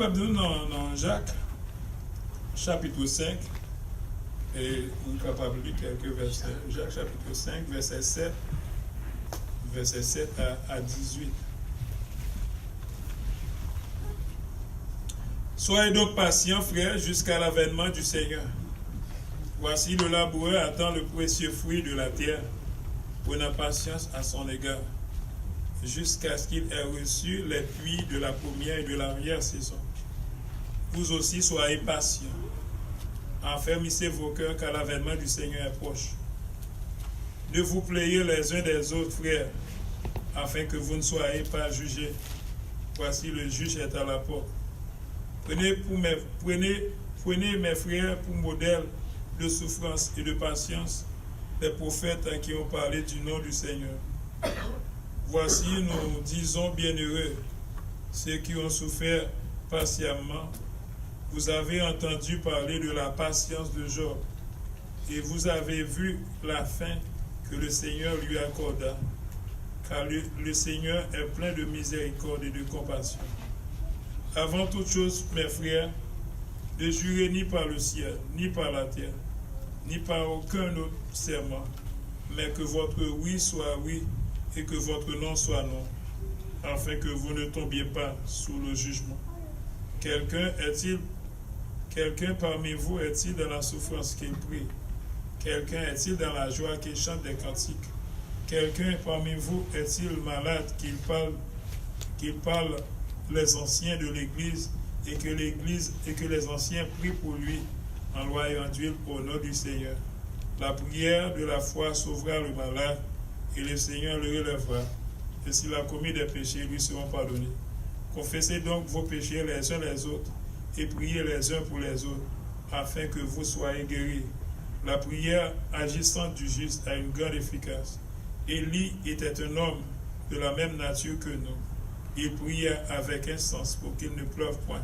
capable de nous dans Jacques, chapitre 5, et on est capable de lire quelques versets. Jacques, chapitre 5, verset 7 à 18. Soyez donc patients, frères, jusqu'à l'avènement du Seigneur. Voici le laboureur attend le précieux fruit de la terre, prenant patience à son égard, jusqu'à ce qu'il ait reçu les pluies de la première et de l'arrière-saison. Vous aussi soyez patients. Enfermissez vos cœurs car l'avènement du Seigneur est proche. Ne vous plaignez les uns des autres, frères, afin que vous ne soyez pas jugés. Voici le juge est à la porte. Prenez mes frères pour modèle de souffrance et de patience les prophètes qui ont parlé du nom du Seigneur. Voici, nous disons bienheureux ceux qui ont souffert patiemment. Vous avez entendu parler de la patience de Job et vous avez vu la fin que le Seigneur lui accorda, car le Seigneur est plein de miséricorde et de compassion. Avant toute chose, mes frères, ne jurez ni par le ciel, ni par la terre, ni par aucun autre serment, mais que votre oui soit oui et que votre non soit non, afin que vous ne tombiez pas sous le jugement. Quelqu'un parmi vous est-il dans la souffrance qu'il prie? Quelqu'un est-il dans la joie qu'il chante des cantiques? Quelqu'un parmi vous est-il malade qu'il parle les anciens de l'Église et que les anciens prient pour lui en loyant d'huile au nom du Seigneur? La prière de la foi sauvera le malade et le Seigneur le relèvera. Et s'il a commis des péchés, lui seront pardonnés. Confessez donc vos péchés les uns les autres et priez les uns pour les autres, afin que vous soyez guéris. La prière agissante du juste a une grande efficace. Élie était un homme de la même nature que nous. Il pria avec instance pour qu'il ne pleuve point.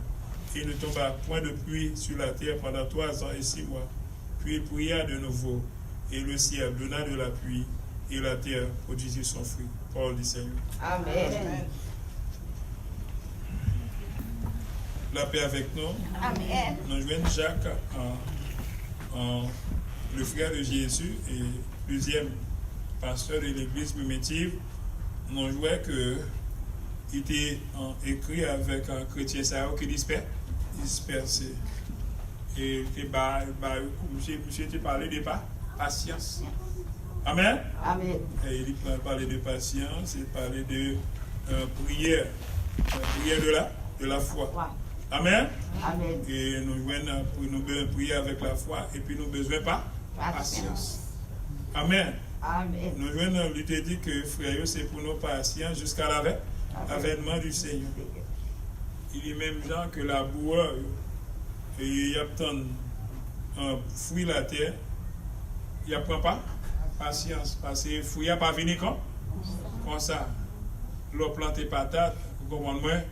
Il ne tomba point de pluie sur la terre pendant 3 ans et 6 mois. Puis il pria de nouveau, et le ciel donna de la pluie, et la terre produisit son fruit. Parole du Seigneur. Amen. La paix avec nous. Amen. Nous joignons Jacques, le frère de Jésus et deuxième pasteur de l'église primitive. Nous jouons que il était écrit avec un chrétien qui dispersé. Et monsieur tu parlais de patience. Amen. Amen. Et il parlait de patience, il parlait de prière de la foi. Amen. Amen. Et nous venons pour nous prier avec la foi et puis nous besoin pas patience. Amen. Amen. Nous venons lui te dire que frère, c'est pour nos patience jusqu'à l'avènement du Seigneur. Il est même gens que la boue il y a tant fruit la terre, il n'y a pas patience parce que le fruit n'a pas venu comme ça. L'eau plante patates, vous comprenez?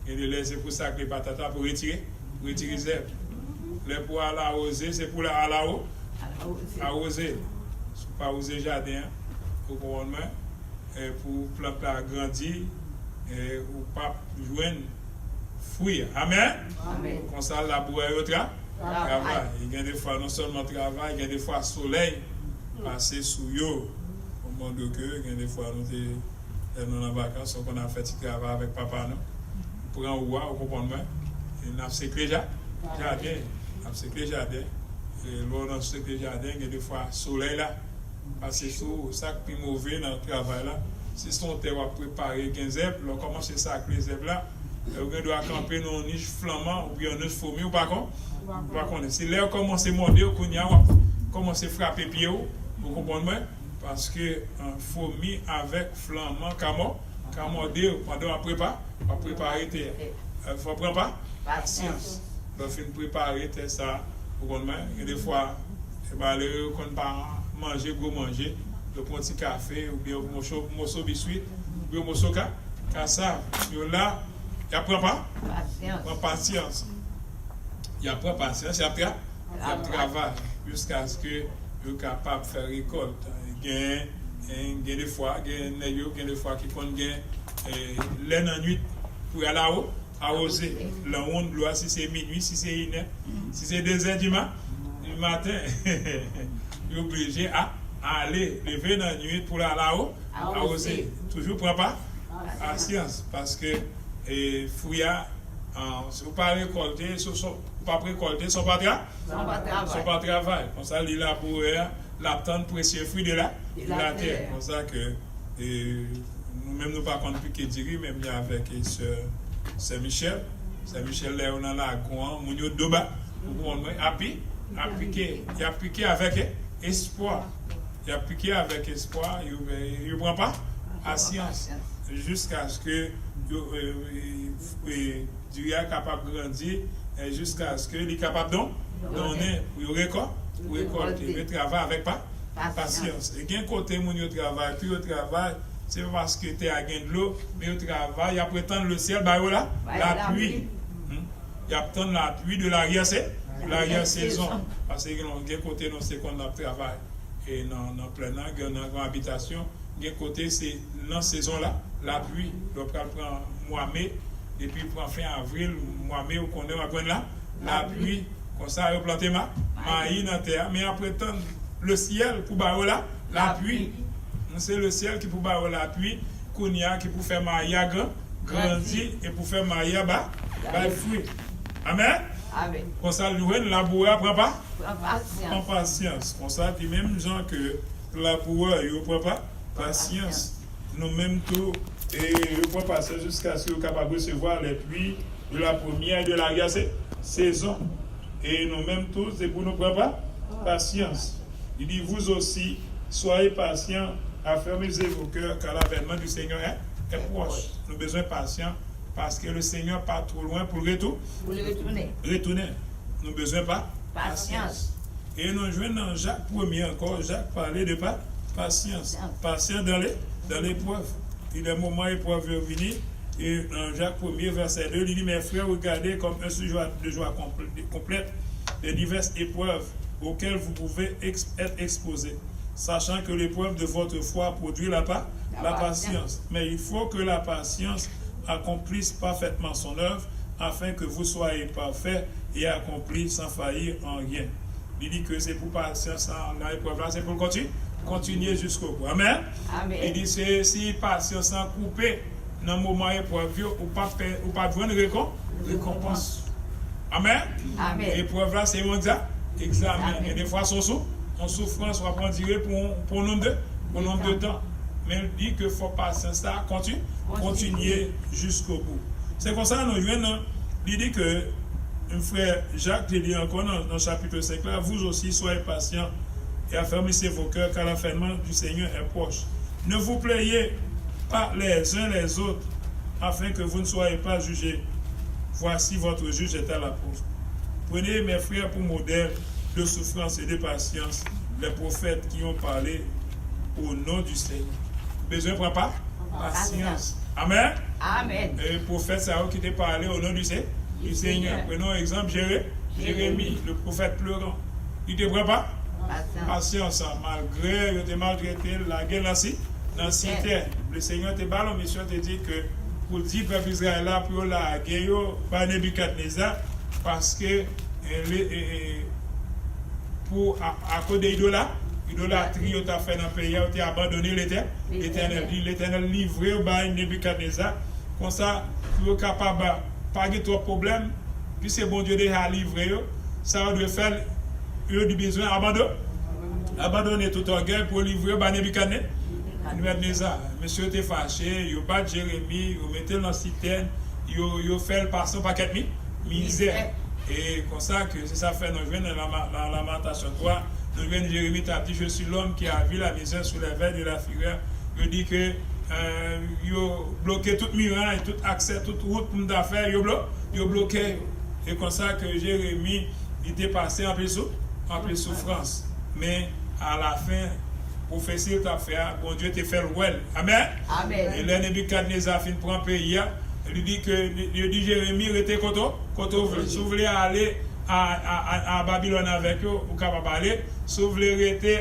Et de laisser pour ça que les patates pour retirer les herbes. Les pour l'arroser, c'est pour arroser. Si vous pas arroser le jardin, vous comprenez? Et pour planter à grandir, et ou pas joindre fruit. Amen. Amen. Comme ça, la boue est travail. Il y a des fois non seulement travail, il y a des fois soleil passer sous eux. Au moment de que, il y a des fois nous en vacances, on a fait du travail avec papa nous. Pour un roi, vous comprenez? On a séclé le jardin. On a séclé le jardin. Et lors de séclé le jardin, il y a des fois soleil là. Parce que ça qui est mauvais dans le travail là, si son terre va préparer 15 herbes, on commence à sacrer les herbes là. On doit camper dans une niche flamand ou bien une niche fourmi ou pas contre. Si l'air commence à monter, on commence à frapper pied, vous comprenez? Parce que un fourmi avec flamand, comment dire, pendant à préparer terre. Il faut prendre pas patience. Il faut préparer terre ça, vous comprenez? Et des fois, on ne peut pas manger, le petit café ou bien un morceau biscuit ou bien un morceau cassave. Là, il n'y a pas patience. Il n'y a pas patience, il y a travail jusqu'à ce que vous soyez capable de faire récolte. Il y a des fois, qui font l'aine en nuit pour aller arroser. La honte, gloire, si c'est minuit, si c'est 1h, si c'est 2h du matin, il est obligé à aller lever dans la nuit pour aller là-haut, arroser. Toujours prend pas patience parce que fouilla, si vous ne pas récolter, pas récolter, son pas travail. Comme ça, il laboure, l'attente précieux fruit de la terre. Comme ça que nous-mêmes, nous ne pouvons pas plus que dire, même avec Saint-Michel. Saint-Michel, là, on a la grande, on a doba, on a appliqué avec espoir. Il a appliqué avec espoir, il ne prend pas patience jusqu'à ce que Dieu est capable de grandir jusqu'à ce qu'il est capable de donner pour récolter. Mais travail avec patience. Et d'un côté, mon travail, puis au travail, c'est parce que tu es à gain de l'eau, mais au travail, il y a prétendre le ciel, la pluie. Il y a prétendre la pluie de l'arrière-saison. Parce que d'un côté, c'est qu'on a travail. Et dans plein air, dans une habitation, d'un côté, c'est dans la saison-là, la pluie. Donc, on prend mois-mai, et puis on prend fin avril, mois-mai, on connaît la pluie. Comme ça, on plante maïs dans la terre. Mais après, le ciel pour barrer la pluie. C'est le ciel qui pour barrer la pluie, qui pour faire maïs grandir et pour faire maïs fruit. Amen. Amen. Comme ça, le laboureur prend pas patience. Comme ça, les mêmes gens que le laboureur, ils ne prennent pas patience. Nous-mêmes, tout, et ils ne prennent pas patience jusqu'à ce qu'ils soient capables de recevoir les pluies de la première et de la saison. Et nous-mêmes tous, c'est pour nous prendre pas patience. Il dit, vous aussi, soyez patients, affermissez vos cœurs, car l'avènement du Seigneur est proche. Nous avons besoin de patience. Parce que le Seigneur part trop loin pour retourner. Nous avons besoin de patience. Et nous jouons dans Jacques 1er encore. Jacques parlait de patience. Patience dans l'épreuve. Il y a des moments l'épreuve est venue. Et dans Jacques 1er, verset 2, il dit, mes frères, regardez comme un sujet de joie complète les diverses épreuves auxquelles vous pouvez être exposés, sachant que l'épreuve de votre foi produit la patience. Mais il faut que la patience accomplisse parfaitement son œuvre, afin que vous soyez parfaits et accomplis sans faillir en rien. Il dit que c'est pour patience dans l'épreuve là, c'est pour continuer jusqu'au bout. Amen. Il dit c'est si patience sans couper dans le moment épreuve, ou pas besoin de récompense. Amen. L'épreuve là, c'est un examen. Et des fois, en souffrance, on va prendre durée pour nombre de temps. Mais il dit que faut patience là, continuer jusqu'au bout. C'est comme ça nous jouons. Il dit que un frère Jacques te dit encore dans le chapitre 5 là, vous aussi soyez patients et affermissez vos cœurs car l'avènement du Seigneur est proche. Ne vous plaignez pas les uns les autres afin que vous ne soyez pas jugés. Voici votre juge est à la porte. Prenez mes frères pour modèle de souffrance et de patience les prophètes qui ont parlé au nom du Seigneur. Besoin de pas patience. Amen. Et le prophète Saül qui t'a parlé au nom du Seigneur. Prenons exemple Jérémie, le prophète pleurant. Il ne te prend pas patience. Malgré il te maltraité, la guerre dans la cité. Le Seigneur te parle, mission te dit que pour dire peuple Israël là pour la guerre par Nebuchadnezzar parce que à cause de l'idolâtrie que tu as fait dans le pays, tu as abandonné l'Éternel. L'Éternel livré au Nebuchadnezzar. Comme ça, tu es capable de pas de trop de problèmes. Puis c'est bon Dieu déjà livré. Ça doit faire, il a du besoin abandonner tout orgueil pour livrer au Nebuchadnezzar. Monsieur était fâché, il a battu Jérémie, il a mis dans la citerne, il a fait le passant par quelle misère. Et comme ça, que c'est ça fait, nous venons dans la lamentation 3. Nous venons de Jérémie, tu as dit, je suis l'homme qui a vu la misère sous les veines de la fureur. Il dit que il a bloqué tout mirage, tout accès, toute route pour nous faire, il a bloqué. Et comme ça que Jérémie, il était passé en pleine souffrance. Mais à la fin, prophétie t'a fait, bon Dieu t'a fait le well. Amen. Et là, Nebuchadnezzar fin prend pays. Il dit que Jérémie était content. Si vous voulez aller à Babylone avec eux, vous pouvez aller. Si vous voulez rester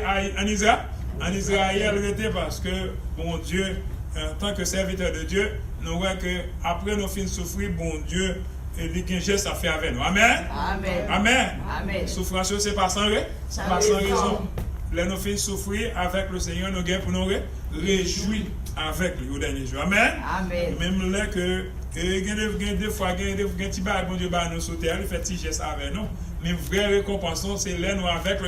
en Israël, rester parce que, bon Dieu, en tant que serviteur de Dieu, nous nous voyons que après nous finissons souffrir, bon Dieu, il dit qu'un geste à faire avec nous. Amen. Amen. Amen. Amen. Souffrance, c'est pas sans raison. Là, nous finissons souffrir avec le Seigneur, nous gagnons pour nous réjouir avec lui au dernier jour. Amen. Amen. Même là que, des fois, il y a des petits bails, bon Dieu, nous sauter, il fait petit geste avec nous. Mais vraie récompense, c'est là, nous avec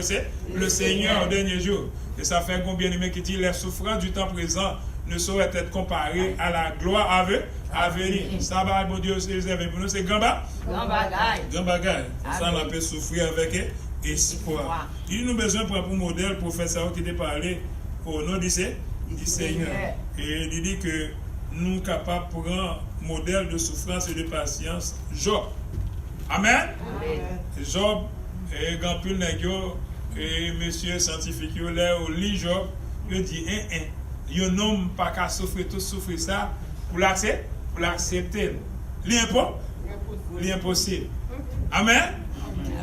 le Seigneur au dernier jour. Et ça fait combien de bien qui dit, les souffrances du temps présent ne sauraient être comparées à la gloire à venir. Ça va, bon Dieu, c'est réservé pour nous, c'est grand bagaille. Grand bagaille. Ça, on peut souffrir avec espoir. Il nous a besoin pour modèle pour faire ça qui t'a parlé au nom du Seigneur. Et il dit que nous sommes capables de prendre modèle de souffrance et de patience. Job. Amen. Job, et grand pile nègre, et monsieur scientifique, là, au lit Job, il dit, un homme pas qu'à souffrir tout ça, pour l'accepter. L'impossible. Amen.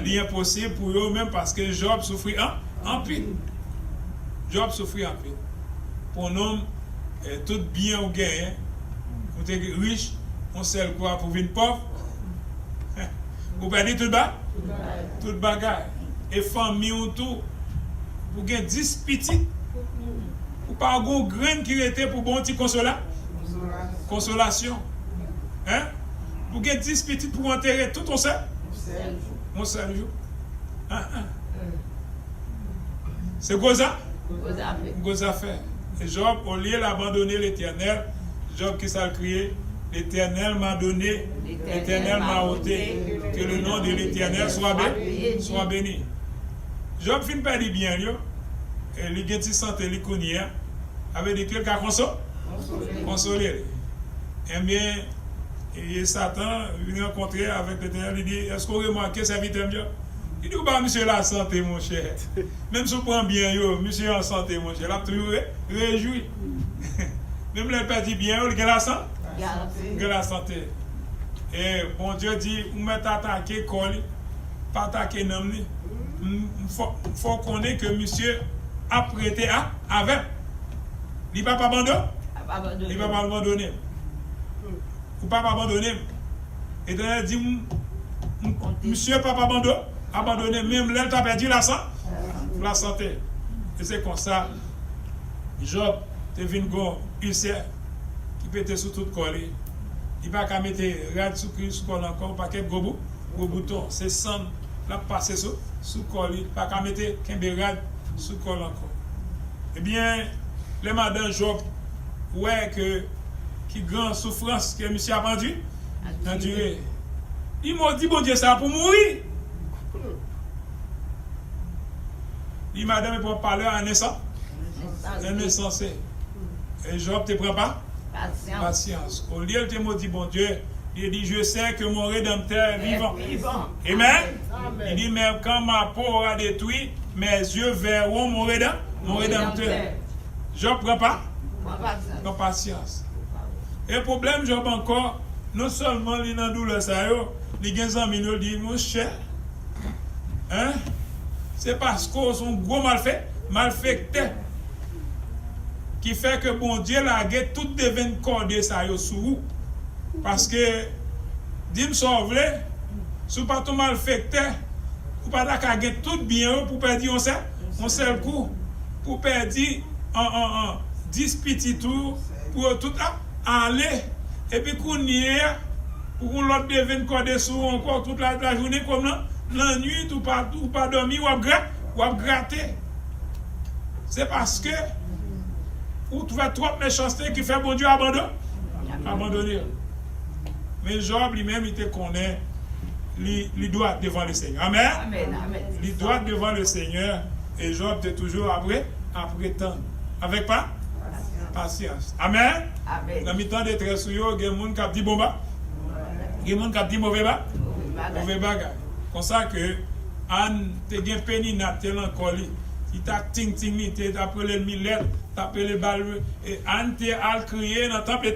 L'impossible pour eux-mêmes parce que Job souffrit en pile. Job souffrit en pile. Pour un homme, tout bien ou gain, vous êtes riche, on sait quoi pour venir pauvre. Vous perdez tout bas? Tout bagage. Et famille ou tout, vous avez 10 petits. Ou pas un grain qui était pour bon petit consolation. Hein? Vous avez 10 petits pour enterrer tout, on sait? On sait le jour. C'est quoi ça? Gros affaire. Et Job, au lieu d'abandonner l'Éternel, Job qui s'est crié, l'Éternel m'a donné, l'Éternel m'a ôté, que le nom de l'Éternel soit béni. Job fin pas dit bien, et il a santé, il connaît, avec des quelqu'un consolé. Eh bien, et Satan vient rencontrer avec l'Éternel, il dit, est-ce qu'on remarque ça vite mieux? Il dit, bah, monsieur la santé, mon cher. Même si on prend bien, monsieur en santé, mon cher, là, toujours réjoui. Même le père dit bien, il a la santé. Il a la santé. Et bon Dieu dit, vous m'êtes attaqué, pas attaqué, non, il faut qu'on ait que monsieur a prêté avec. Il ne va pas abandonner. Il ne va pas abandonner. Il ne va pas abandonner. Et il dit, monsieur ne va pas abandonner. Même là, il a perdu la santé. Et c'est comme ça, Job, tu es venu ulcère qui peut être sous tout collé. Il ne va pas mettre rad sous col encore, pas qu'un gros bouton. C'est sang, là, passer sous col. Il ne va pas mettre qu'un rad sous col encore. Eh bien, les madame Job, ouais, qui grande souffrance que monsieur a enduré. Il m'a dit, bon Dieu, ça pour mourir. Il m'a dit, pour parler à un naissance. Et Job ne te prend pas? Patience. Au lieu de te dit, bon Dieu, il dit, je sais que mon Rédempteur est vivant. Amen. Il dit, mais quand ma peau aura détruit, mes yeux verront mon Rédempteur. Job ne prend pas? Prends patience. Et le problème, Job encore, non seulement il a douleur, il a des amis qui disent, mon cher, hein? C'est parce qu'on sont gros malfecté, qui fait que bon Dieu l'a gagné tout devient cordé ça sous vous. Parce que, dis-moi sauve, si pas tout malfecté, vous pas d'accord tout bien pour perdre on seul coup, pour perdre 10 petits tours, pour tout aller, et puis qu'on y est, pour qu'on l'autre devienne cordé sous encore toute la journée comme la nuit, ou pas dormir, ou à gratter. C'est parce que ou tu fais trop de méchanceté qui fait bon Dieu abandonner. Mais Job lui-même, il te connaît, il doit être devant le Seigneur. Amen. Il doit être devant le Seigneur. Et Job est toujours après temps. Avec pas? Patience. Amen. Dans le temps de détresse, il y a des gens qui disent bon bas. Il y a des gens qui disent mauvais bagage. Comme ça que Anne te gen pénina tel encore li. Il t'a ting ni te appelé le millet, t'a appelé balle et Anne te a crié dans le temple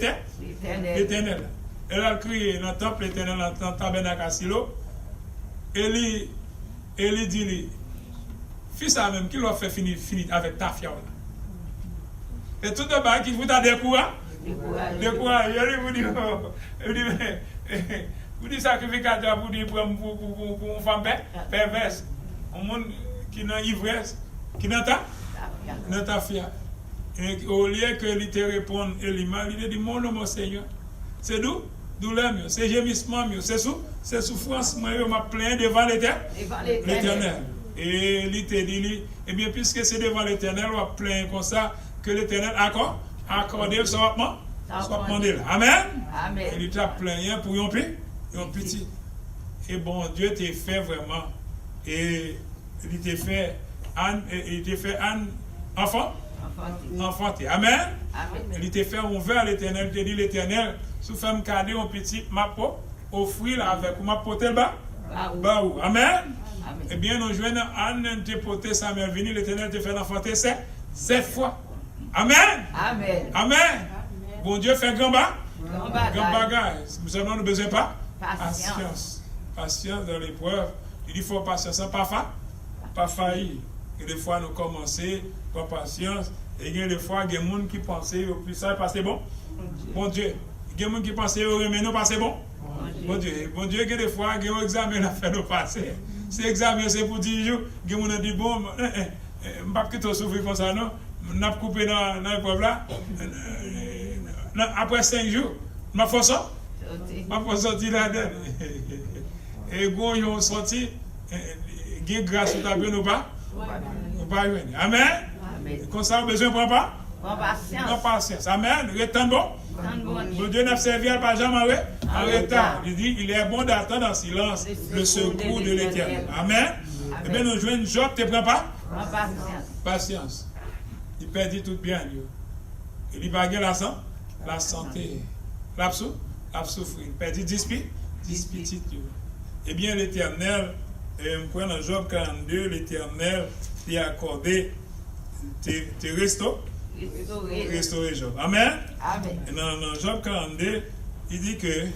éternel. Elle a crié dans le temple éternel dans le tabernacle à Silo. Et il dit fils ça même qui l'a fait finir avec ta fiole. Et tout de bas qui vous a découvert Découragé. Vous dites sacrificateur pour une femme perverse. Un monde qui est dans l'ivresse, qui est dans ta fière. Et au lieu que lui te réponde, il dit mon nom, Seigneur. C'est d'où? Douleur, c'est gémissement, c'est souffrance, moi, je me plains devant l'Éternel. Et il te dit, eh bien, puisque c'est devant l'Éternel, on va plaindre comme ça, que l'Éternel accorde son demandé. Amen. Il t'a plaint pour un petit. Et bon, Dieu t'a fait vraiment. Et il t'a fait Anne enfanté. Amen. Il t'a fait ouvert à l'Éternel. Il t'a dit l'Éternel, si vous faites me garder un petit, ma peau, offrir avec ma pote bas. Amen. Eh bien, nous jouons Anne te poté sa mère venue, l'Éternel te fait enfanter 7 fois. Amen. Bon Dieu fait grand bagage. Nous avons besoin pas. Patience dans l'épreuve. Il dit faut patience, pas faillir. Et des fois nous commençons par patience. Et il y a des fois il y a des gens qui pensent au plus ça passer bon. Bon Dieu. Il y a des gens qui pensent au remède nous passer bon. Bon Dieu, il y a des fois il y a un examen à faire nous passer. C'est examen c'est pour 10 jours. Il y a des gens qui disent bon, je ne vais pas quitter souffrir comme ça non. On a coupé dans l'épreuve là. Après 5 jours, ma faut sortir là-dedans. Et quand ils ont sorti, grâce au tableau, nous pas. Amen. Comme ça, on a besoin de pas. Patience. Amen. Retend bon. Le Dieu n'a servi à pas jamais en retard. Il dit, il est bon d'attendre en silence le secours de l'Éternel. Amen. Eh bien, nous jouons Job, tu ne prends pas? Patience. Il perdit tout bien. Il dit, pas la santé. La souffrir. Il perdit 10 petites. Eh bien, l'Éternel, on prend dans Job 42, l'Éternel t'a accordé, t'es restauré Job. Amen. Et dans Job 42, il dit que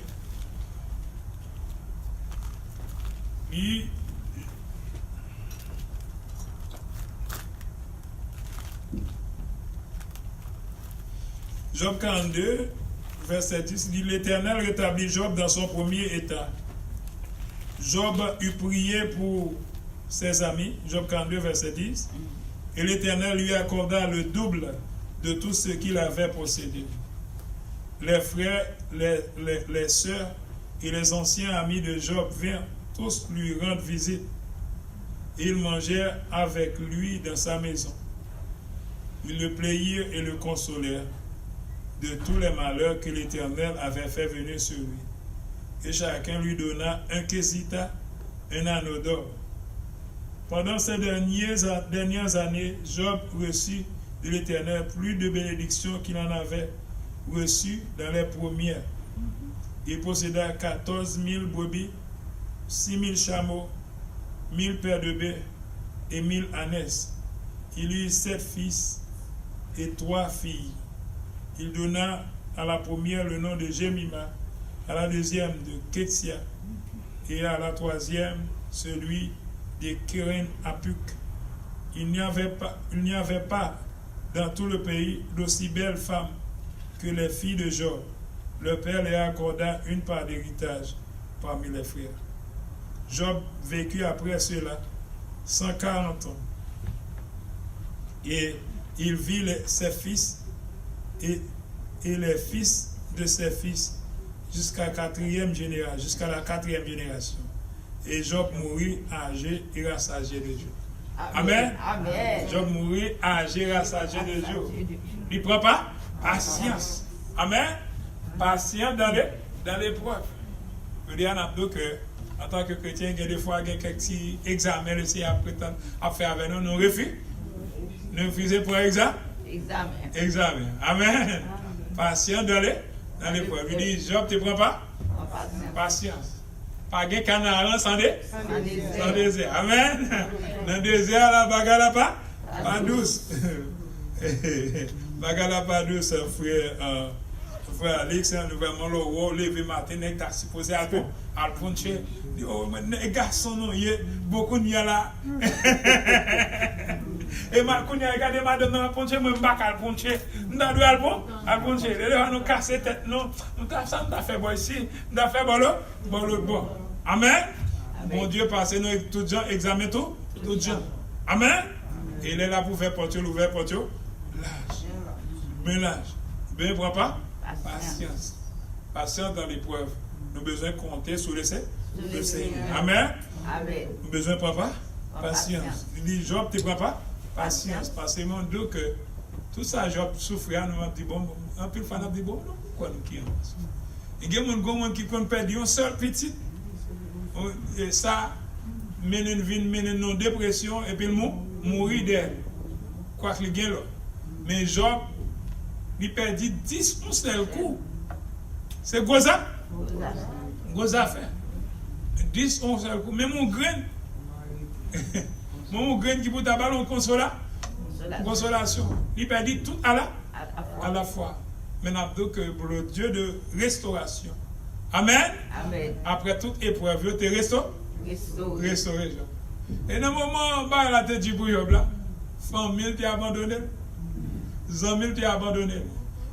Job 42, verset 10, dit l'Éternel rétablit Job dans son premier état. Job eut prié pour ses amis, Job 42, verset 10, et l'Éternel lui accorda le double de tout ce qu'il avait possédé. Les frères, les sœurs et les anciens amis de Job vinrent tous lui rendre visite. Ils mangèrent avec lui dans sa maison. Ils le plairent et le consolèrent de tous les malheurs que l'Éternel avait fait venir sur lui. Et chacun lui donna un quesita, un anneau d'or. Pendant ces dernières années, Job reçut de l'Éternel plus de bénédictions qu'il en avait reçues dans les premières. Il posséda 14 000 brebis, 6 000 chameaux, 1000 paires de bœufs et 1000 ânesses. Il eut 7 fils et 3 filles. Il donna à la première le nom de Jemima, à la deuxième de Ketsia et à la troisième celui de Keren Apuk. Il n'y avait pas dans tout le pays d'aussi belles femmes que les filles de Job. Le père leur accorda une part d'héritage parmi les frères. Job vécut après cela 140 ans. Et il vit ses fils et les fils de ses fils jusqu'à la quatrième génération. Et Job mourut âgé et rassasié de Dieu. Amen. Job mourut âgé et rassasié de Dieu. Il ne prend pas patience. Amen. Patience dans l'épreuve. Je dis à nous que, en tant que chrétien, il y a des fois quelques petits examens à faire avec nous. Nous refusons. Nous refusons pour examen. Amen. Patience dans l'épreuve. Il dit, Job, tu ne prends pas? Patience. Pas de canard sans désert. Amen. Dans le désert, la bagarre pas douce. Bagarre pas douce, frère Alex, nous vraiment le rôle, levé matin, il est supposé à puncher. Oh, mais les garçons, il y a beaucoup de là. Et quand il regarde madame dans la ponche, moi, je ne vais pas poncher. Nous devons aller poncher. Nous casser tête, nous avons fait bon ici, nous avons fait bon l'autre bon. Amen. Bon Dieu, passez nous tous gens, examen tout gens. Amen. Et il est là pour faire porter l'ouvert, porter l'âge. Mais l'âge. Ben, ne pas patience. Patience dans l'épreuve. Nous avons besoin de compter sur le Seigneur. Amen. Amen. Nous avons besoin de pas patience. Il dit Job, tu ne prends pas patience. Parce que mon Dieu, que tout ça, Job souffrir, nous avons dit bon, un peu de fan, nous avons dit bon, pourquoi nous qui il y a des gens qui ont perdu un seul petit. Et ça mène une vie, mène une dépression, et puis mourir d'elle. Quoi qu'il y ait là. Mais Job, il perdit 10 pour seul coup. C'est gros ça? Gros affaire. 10 on seul coup. Mais mon grain, mon grain qui peut t'abattre en consolation. Il perdit tout à la fois. Maintenant, donc, pour le Dieu de restauration. Amen. Amen. Après toute épreuve, tu es restauré. Et dans le moment où la tête du bouillon, famille t'a abandonné, amis t'a abandonné.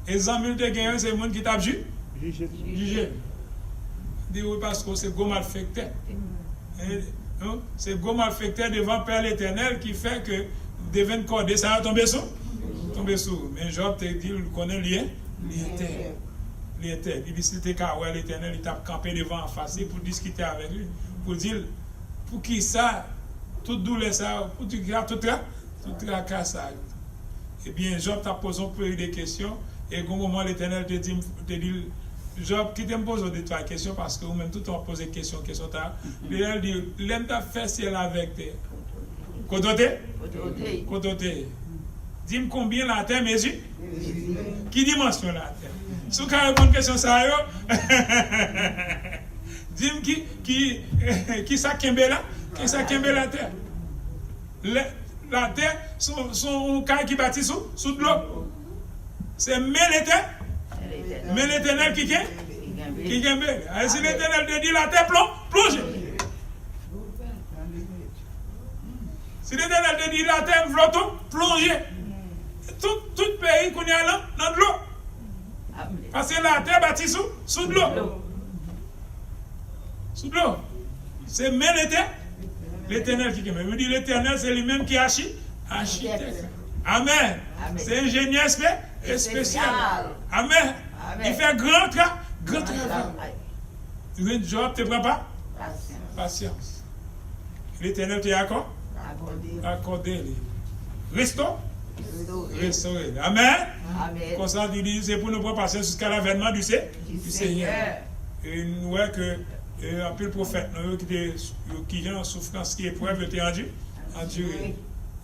Et les amis t'a gagné, c'est le monde qui t'a jugé. Dis oui, parce que c'est go malfecté. C'est go malfecté devant Père l'Éternel qui fait que devant cordé, ça va tomber sous. Mais Job te dit, il connaît lien. Il dit, si t'es qu'à l'Éternel, il t'a campé devant en face pour discuter avec lui. Pour dire, pour qui ça, toute douleur ça, pour dire, tout tracas ça. Eh bien, Job t'a posé un peu de questions, et au moment l'Éternel te dit, Job, qui te pose des trois questions, parce que vous-même, tout le temps posé question, l'Éternel dit, l'aime ta fait ciel avec tes. Côté. Dis-moi combien la terre mesure? Qui dimension la terre? Si vous avez une question, ça dis-moi qui ça kembe là? Qui ça kembe la terre? La terre, son cas qui bâtit sous de l'eau. C'est mais l'Éternel qui kembe. Alors si l'Éternel te dit la terre plonge. Si l'Éternel te dit la terre flotte, plongez. Tout pays qu'on y a là, dans de l'eau. Parce que la terre bâtie sous de l'eau. Sous de l'eau. C'est même l'Éternel qui kembe. Je dis l'Éternel, c'est lui-même qui architecte. Amen. C'est ingénieur spécial. Amen. Il fait grand travail. Tu Job, tu ne prends pas? Patience. L'Éternel te accordé. Restauré. Amen. Comme ça, il dit, c'est pour nous prendre patience jusqu'à l'avènement du Seigneur. Et nous voyons que un peu le prophète qui est en souffrance, qui est épreuve, était enduré.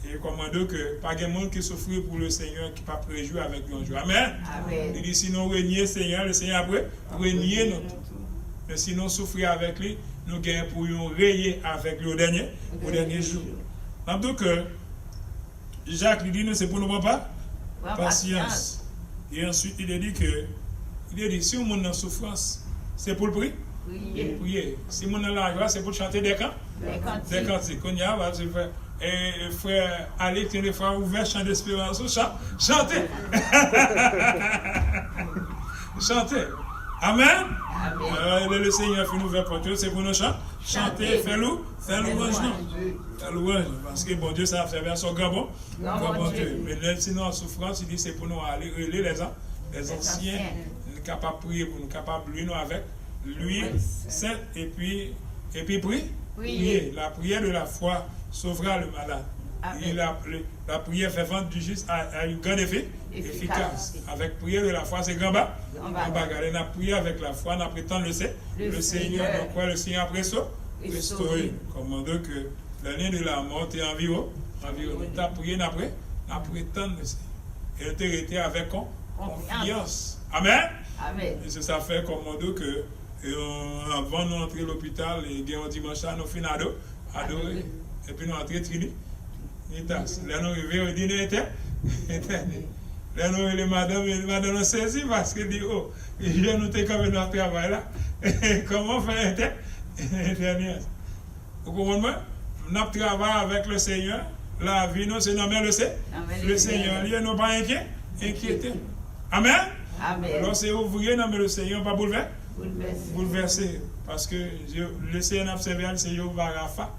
Et commande que pas de monde qui souffre pour le Seigneur qui ne pas préjouir avec lui un jour. Amen. Il dit, sinon régner Seigneur, le Seigneur après, régner notre. Mais sinon souffrir avec lui, nous gagnons pour nous rayer avec lui au dernier jour. Donc, Jacques lui dit, non, c'est pour nous prendre pas patience. Et ensuite, il a dit si on est en souffrance, c'est pour le prier. Si on est dans la joie, c'est pour chanter des cantiques. Quand il y a, et frère Alex, les frères ouverts, chant d'espérance, chantez. Chantez. Amen. Le Seigneur fait nous ouvrir pour Dieu, c'est pour nous chanter, faire louange. Parce que bon Dieu, ça va faire son grand bon Dieu. Mais sinon, en souffrance, il dit c'est pour nous aller relayer les anciens, capables de prier pour nous, capables de lui, nous avec lui, seul, et puis prier. La prière de la foi sauvera le malade. Et la prière fervente du juste a une grande efficace. Avec prière de la foi, c'est grand bagarre. On a prié avec la foi, on a prétendu le Seigneur. Donc, quoi, le Seigneur après ça, restaurer. Commandons que l'année de la mort est environ. Tu as prié après, on a prétendu le Seigneur. Et tu es avec confiance. Amen. Et c'est ça fait commandons que avant de rentrer à l'hôpital, et un dimanche, nous finissons adorer. Et puis nous entrons Trini. Là, nous arrivons au dîner éternel. Là, nous les madame nous saisit parce que dit, oh, je nous t'ai comme notre travail là. Comment faire éternel? Vous comprenez? Nous travaillons avec le Seigneur, la vie, nous, c'est nommer le Seigneur. Il n'est pas inquiété. Amen. Amen. Alors, c'est ouvrier, nommer le Seigneur, pas bouleverser. Parce que le Seigneur a observé, c'est Jéhovah Rapha.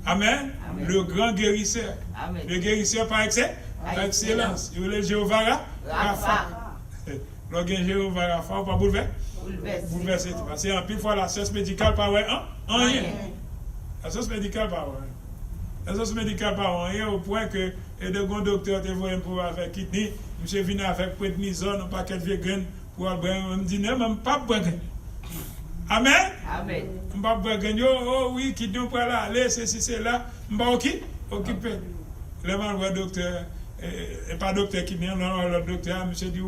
Amen. Amen. Le grand guérisseur. Amen. Le guérisseur par excellence. Il est Jéhovah Rapha. Le Jéhovah Rapha, on ne peut pas bouleverser. Parce que pile fois, la science médicale, pas rien. La science médicale, pas rien. La science médicale, pas rien, au point que de grands docteurs te voient pour faire kidney. Monsieur vient avec prednisone, un paquet de vegan pour me dit non, même pas boire. Amen. Amen. Je ne vais pas boire. Oh oui, kidney pour là, allez, c'est là. Je ne vais pas occupé. Le mal voit docteur, et pas docteur kidney, non, le docteur, monsieur dit,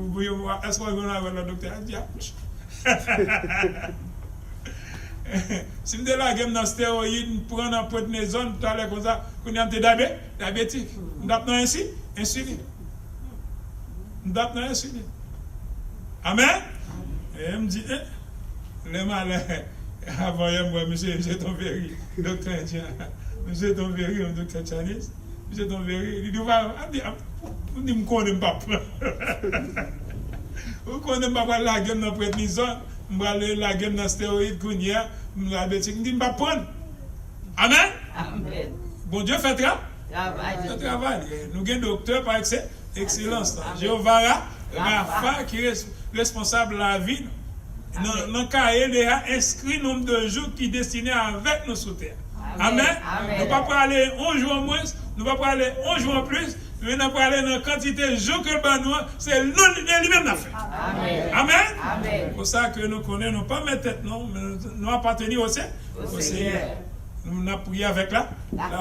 est-ce qu'on va voir le docteur? Il dit, si je suis là, je suis stéroïde, je prends un prednisone, tout à l'heure comme ça, je suis diabétique. Je suis ainsi, insuline. Amen. Et elle me dit, le mal, avant, monsieur, tombé, docteur indien, monsieur tombé, docteur Chinese, monsieur tombé, il dit, on dit, je connais pas. Vous connaissez pas la gamme dans prednisone, la gamme dans stéroïde, je dis, je ne vais pas prendre. Amen. Amen. Bon Dieu fait travail. Nous avons un docteur par excellence. Jéhovah Rapha qui est responsable de la vie. Dans le cahier, il a inscrit le nombre de jours qui est destiné avec nous sous terre. Amen. Nous ne pouvons pas aller 11 jours en moins, nous ne pouvons pas aller 11 jours en plus, mais nous ne pouvons pas aller dans la quantité de jours que nous c'est lui-même n'a fait. Amen. C'est pour ça que nous connaissons pas mes têtes, non, mais nous appartenons au Seigneur. Nous avons prié avec la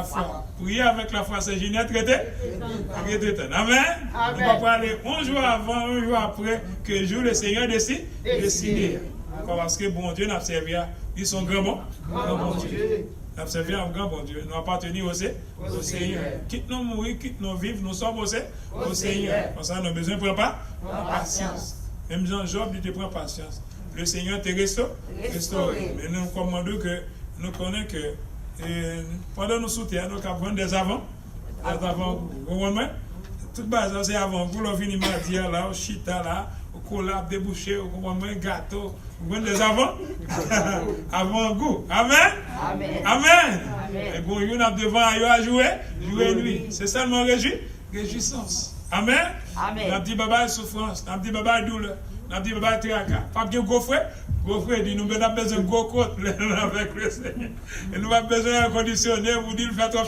foi. Prier avec la foi, c'est génial traité. Amen. Nous ne pouvons pas aller 11 jours avant, 1 jour après que le jour le Seigneur décide. Parce que bon Dieu n'a servi à ils sont grand bon Dieu. Nous servi à un grand bon Dieu. Nous appartenons au Seigneur. Quitte nous mourir, quitte nous vivre, nous sommes au Seigneur. Pour ça, nous avons besoin de prendre patience. Même Jean-Job, il te prend patience. Le Seigneur te restaure. Mais nous commandons que nous connaissons que pendant nos soutiens, nous avons des avant. Toute base, c'est avant-goût. On finit mardi là, au chita là, au collab débouché, au gâteau. Vous avez des avant-goût. Amen. Et bon, il y a devant à jouer nuit. C'est seulement réjouissance. Amen. N'a dit baba souffrance, n'a dit baba douleur, n'a dit baba tracas. Pas de gros frère dit nous avons besoin de gros côte avec le Seigneur. Et nous avons besoin de conditionner, vous dites faire trop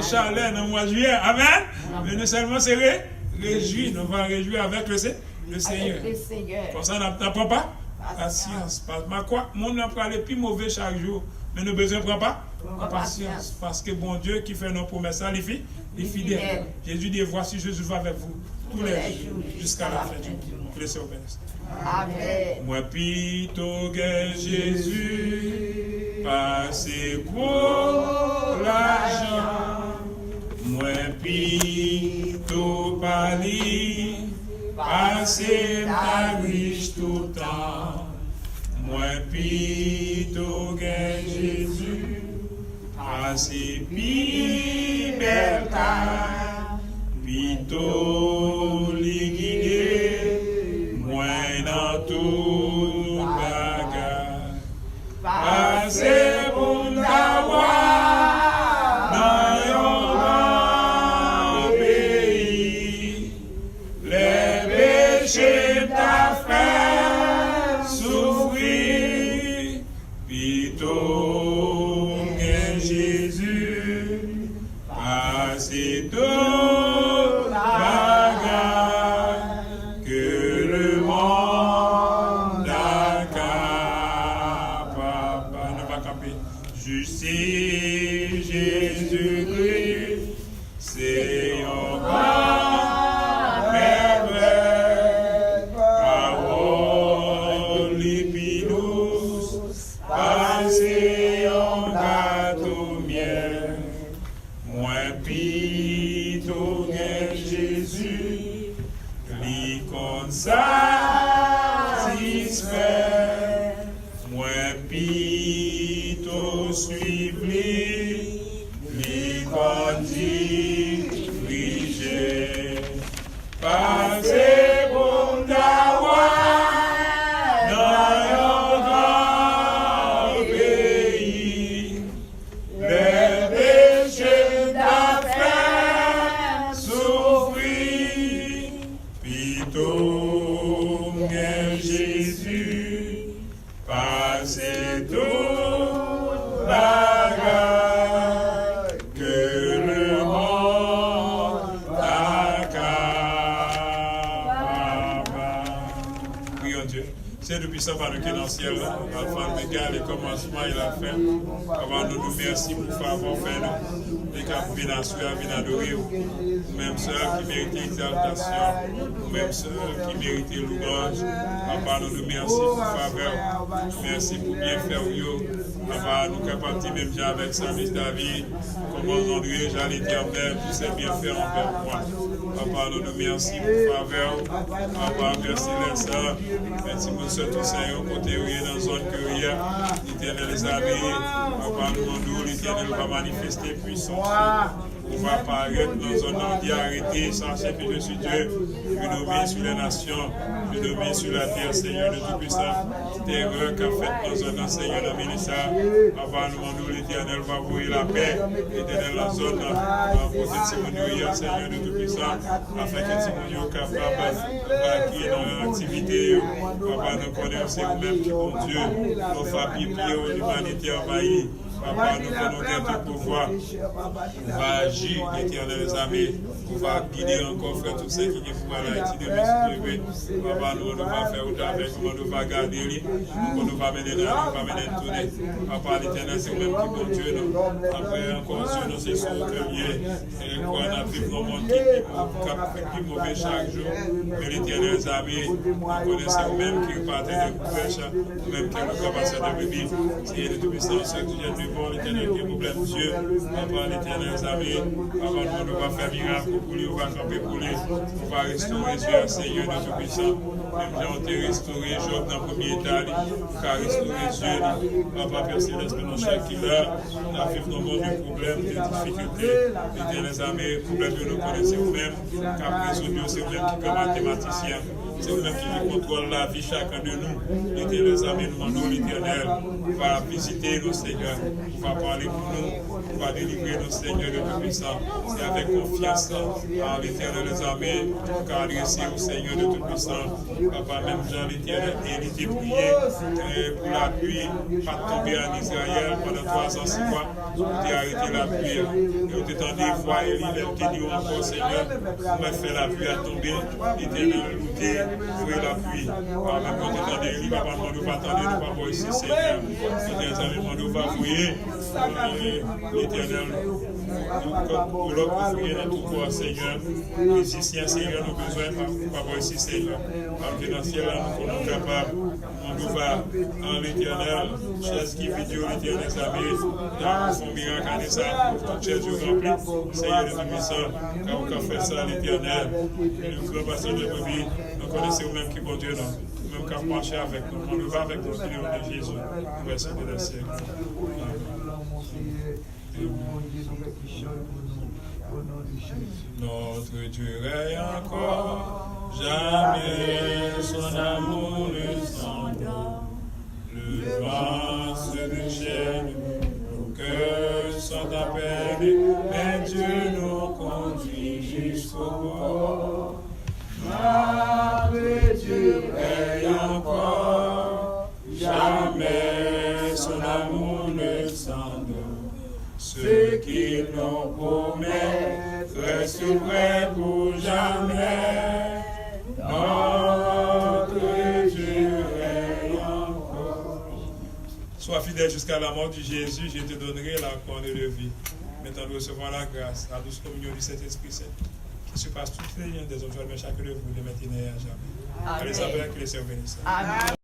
chaleur dans le mois de juillet. Amen. Mais nous seulement c'est réjouir, nous allons réjouir avec le Seigneur. Pour ça, nous n'apprend pas patience. Parce que mon n'a pas les plus mauvais chaque jour. Mais nous besoin de pas patience. Parce que bon Dieu qui fait nos promesses, il est fidèle. Jésus dit, voici, je suis avec vous tous les jours jusqu'à la fin du monde. Que le Seigneur bénisse. Amen. Moi, pito Jésus, passez pour l'argent. Moi, pito Pali, passez ma riche tout le temps. Moi, pito Jésus, passez pi belta, pito ligide, moi dans tout bagage. Passez pour m'avoir dans un pays, les péchés t'a fait souffrir, pito Jésus, passez tout bagage que le monde a capable. Ne pas camper. Justice Jésus-Christ, c'est un grand merveille. Parole épinous, passez en gâteau miel. Moins pito Jésus, lui qu'on satisfait. Moins pito suivre lui qu'on dit passez pour d'avoir dans un grand pays, les péchés d'affaires souffrir, plutôt bien Jésus, passez tout bagaille que le monde accapare. Prions Dieu. C'est depuis ça par le qui est dans le ciel, Alpha, Omega, les commencements et la fin. Avant nous nous merci pour faveur fait nous. Les cas pour venir assurer, venir adorer. Même sœurs qui méritent exaltation, même sœurs qui méritent louange. Papa, nous nous merci pour faveur. Merci pour bien faire. Papa, nous capables de même déjà avec Saint-Louis David. Comment nous à l'Éternel, tu sais bien faire envers moi. Papa, nous nous merci pour faveur. Papa, merci les sœurs. Merci pour ce tout Seigneur, côté où il est dans la zone que il y a. L'Éternel les amis. Papa, nous demandons, l'Éternel va manifester puissance. On va apparaître dans un ordre d'arrêter, chercher que je suis Dieu. Je domine sur les nations, je domine sur la terre, Seigneur de Tout-Puissant. Terreur qu'a fait dans un an, Seigneur de ministère. Avant nous demandons, l'Éternel va vouer la paix. L'Éternel la zone, va poser Timonio, Seigneur de Tout-Puissant, afin que Timonio capable d'acquérir dans l'activité. Papa, nous connaissons vous-même qui bon Dieu. Nos familles, l'humanité envahie. Papa, nous connaissons tout pouvoir. Va agir, l'Éternel les amis, pour va guider encore, frère, tous ceux qui sont pour l'Haïti de Messie. Papa, nous va faire autant avec nous, nous va garder lui, nous va mener dans nous, va mener tourner. Papa, l'Éternel, c'est vous-même qui bon Dieu, nous. Après, encore, Dieu, nous c'est son premier. Et quoi, on a vu dans le monde qui est mauvais chaque jour. Mais l'Éternel, les amis, nous connaissons vous-même qui repartez de couverture, vous-même qui est le capacité de bébé. C'est de tout-puissance, ce que tu viens de bon, l'Éternel qui vous plaît, Dieu. Papa, l'Éternel, les amis, avant nous va faire miracle pour lui, on va camper pour lui, on va restaurer Dieu, Seigneur de Tout-Puissant. Même gens ont restauré Job dans le premier état, on va restaurer Dieu. Papa, merci l'esprit de chaque qui là, on a fait nos de problèmes, de difficultés, l'Éternel, les amis, problèmes que nous connaissons vous-même, car résoudre, c'est vous-même qui comme mathématicien. C'est vous-même qui contrôle la vie chacun de nous. L'Éternel, les amis, nous demandons l'Éternel va visiter nos seigneurs, va parler pour nous, va délivrer nos seigneurs de Tout-Puissant. C'est avec confiance en l'Éternel, les amis, car réussir au Seigneur de Tout-Puissant. Papa, même Jean l'Éternel, il était prié pour la pluie, pas tomber en Israël pendant 3 ans, 6 mois, pour arrêter la pluie. Et on t'étend des fois, et il te dit encore, Seigneur, on va faire la pluie à tomber, l'Éternel lutter. Jouer la pluie. Même quand tu entends des livres, papa, nous pas attendre, nous pas voir ici, Seigneur. L'Éternel, nous va fouiller. L'Éternel, pour l'autre, pour fouiller dans tout corps, Seigneur. Musiciens, Seigneur, nous besoin, pas voir ici, Seigneur. Alors que dans le ciel, nous sommes capables. On nous va en l'Éternel. Chaise qui vidéo, l'Éternel, amis. Dans son miracle, en ça, toute chaise remplie. Seigneur de Tout-Puissant, quand on fait ça, l'Éternel, le grand pasteur de brebis. Nous connaissons vous-même qui bon Dieu, nous même qu'à marcher avec nous. On nous va avec nous, au nom de Jésus. Merci de la siècle. Notre Dieu règne encore, jamais son amour ne s'endort. Le vent se déchaîne, nos cœurs sont appelés, mais Dieu nous conduit jusqu'au bord. Notre Dieu règne encore, jamais son amour ne s'endort. Ceux qui l'ont promis restent prêts pour jamais. Notre Dieu règne encore. Sois fidèle jusqu'à la mort de Jésus, je te donnerai la couronne de vie. Maintenant, nous recevons la grâce, la douce communion du Saint-Esprit Saint. Qui se passe toutes les liens des hommes, mais chacun de vous, de maintenant et à jamais. Allez, ça va que les services. Amen.